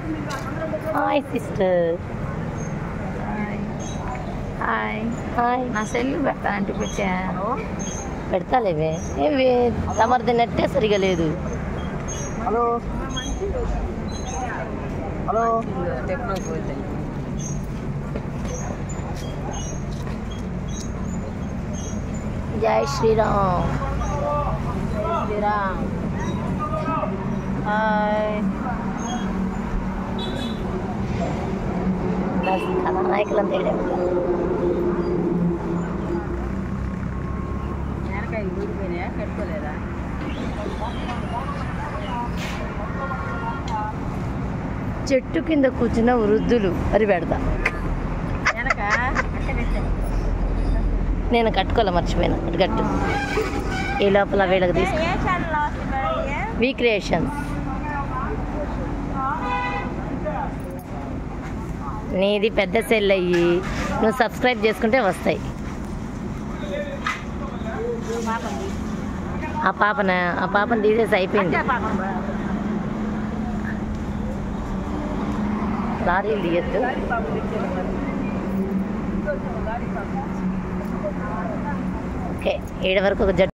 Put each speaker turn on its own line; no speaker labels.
Hi sister.
Hi.
Hi.
నా cell పెడతానంటే పెట్టాను.
పెడతాలేవే. ఏవి తమరిది నెట్టే సరిగా లేదు.
Hello hello.
జై శ్రీరామ్.
శ్రీరామ్. హాయ్.
నాయకులంతా
నేనకాయ ఊరిపోయినాయా కట్టుకోలేదా?
చెట్టు కింద కూర్చున్న వృద్ధులు మరి పెడతా. నేను కట్టుకోలే, మర్చిపోయినా. అటు కట్టు. ఈ లోపల వీళ్ళకి తీసుకు వి క్రియేషన్స్. నీది పెద్ద సెల్ అయ్యి నువ్వు సబ్స్క్రైబ్ చేసుకుంటే వస్తాయి. ఆ పాపను తీసేసి అయిపోయింది. లారీలు తీయద్దు. ఓకే, 7 వరకు ఒక జట్టు.